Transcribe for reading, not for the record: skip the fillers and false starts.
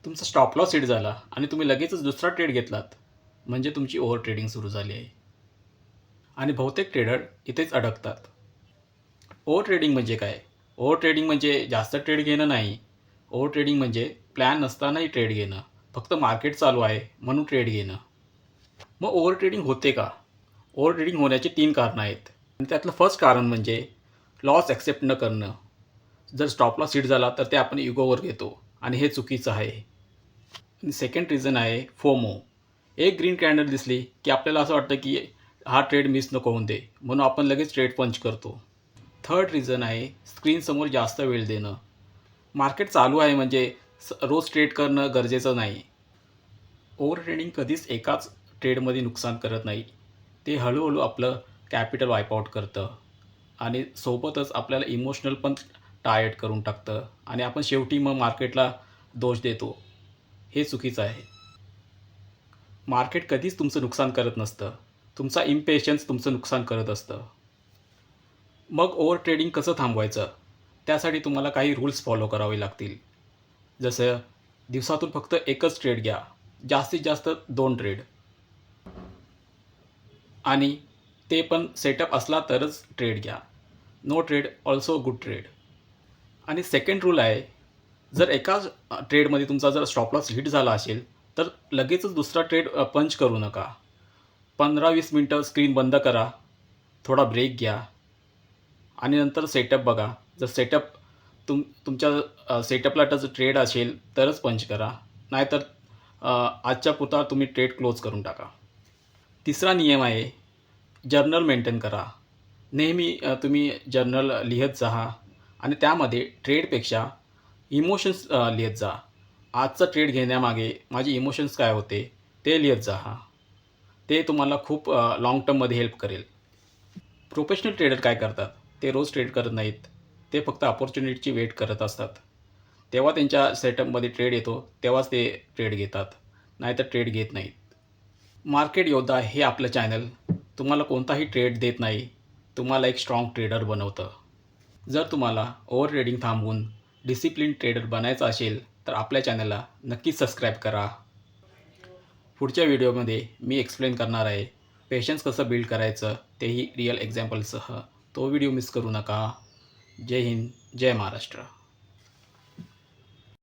तुमचा stop loss hit झाला आणि तुम्ही लगेचच दुसरा ट्रेड घेतलात, म्हणजे तुमची ओव्हर ट्रेडिंग सुरू झाली आहे. आणि बहुतेक ट्रेडर इथेच अडकतात. ओव्हर ट्रेडिंग म्हणजे काय? ओव्हर ट्रेडिंग म्हणजे जास्त ट्रेड घेणं नाही. ओव्हर ट्रेडिंग म्हणजे प्लॅन नसतानाही ट्रेड घेणं. फक्त मार्केट चालू आहे म्हणून ट्रेड घेणं. मग ओव्हर ट्रेडिंग होते का? ओव्हर ट्रेडिंग होण्याची 3 कारणं आहेत. आणि त्यातलं फर्स्ट कारण म्हणजे लॉस ॲक्सेप्ट न करणं. जर स्टॉप लॉस हिट झाला तर ते आपण इगोवर घेतो आणि हे चुकीचं आहे. आणि सेकंड रिझन आहे फोमो. एक ग्रीन कॅन्डल दिसली की आपल्याला असं वाटतं की हा ट्रेड मिस नको होऊन दे, म्हणून आपण लगेच ट्रेड पंच करतो. थर्ड रिझन आहे स्क्रीनसमोर जास्त वेळ देणं. मार्केट चालू आहे म्हणजे रोज ट्रेड करणं गरजेचं नाही. ओव्हर ट्रेडिंग कधीच एकाच ट्रेडमध्ये नुकसान करत नाही. ते हळूहळू आपलं कॅपिटल वाईप आउट करतं आणि सोबतच आपल्याला इमोशनल पण टायर्ड करून टाकतं आणि आपण शेवटी मग मार्केटला दोष देतो. हे चुकीचं आहे. मार्केट कधीच तुमचं नुकसान करत नसतं. तुमचा इम्पेशन्स तुमचं नुकसान करत असतं. मग ओव्हर ट्रेडिंग कसं थांबवायचं? त्यासाठी तुम्हाला काही रूल्स फॉलो करावे लागतील. जसं दिवसातून फक्त एकच ट्रेड घ्या. जास्तीत जास्त 2 ट्रेड आणि ते पण सेटअप असला तरच ट्रेड घ्या. No trade also good trade. आणि सेकंड रूल आहे, जर एकाच ट्रेडमध्ये तुमचा जर स्टॉप लॉस हिट झाला असेल, तर लगेचच दुसरा ट्रेड पंच करू नका. 15-20 मिनिटं स्क्रीन बंद करा, थोडा ब्रेक घ्या आणि नंतर सेटअप बघा. जर सेटअप तुमच्या सेटअपला टच ट्रेड असेल तरच पंच करा. नाहीतर आजच्या पुरता तुम्ही ट्रेड क्लोज करून टाका. तिसरा नियम आहे, जर्नल मेंटेन करा. नेहमी तुम्ही जर्नल लिहत जा आणि त्यामध्ये ट्रेडपेक्षा इमोशन्स लिहत जा. आजचा ट्रेड घेण्यामागे माझे इमोशन्स काय होते ते लिहत जा. ते तुम्हाला खूप लाँग टर्ममध्ये हेल्प करेल. प्रोफेशनल ट्रेडर काय करतात? ते रोज ट्रेड करत नाहीत. ते फक्त अपॉर्च्युनिटीची वेट करत असतात. तेव्हा त्यांच्या सेटअपमध्ये ट्रेड येतो, तेव्हाच ते ट्रेड घेतात. नाहीतर ट्रेड घेत नाहीत. मार्केट योद्धा हे आपलं चॅनल तुम्हाला कोणताही ट्रेड देत नाही. तुम्हाला एक स्ट्राँग ट्रेडर बनवतं. जर तुम्हाला ओव्हर ट्रेडिंग थांबवून डिसिप्लिन ट्रेडर बनायचं असेल, तर आपल्या चॅनलला नक्कीच सबस्क्राईब करा. पुढच्या व्हिडिओमध्ये मी एक्सप्लेन करणार आहे पेशन्स कसं बिल्ड करायचं, तेही रिअल एक्झाम्पलसह. तो व्हिडिओ मिस करू नका. जय हिंद, जय महाराष्ट्र.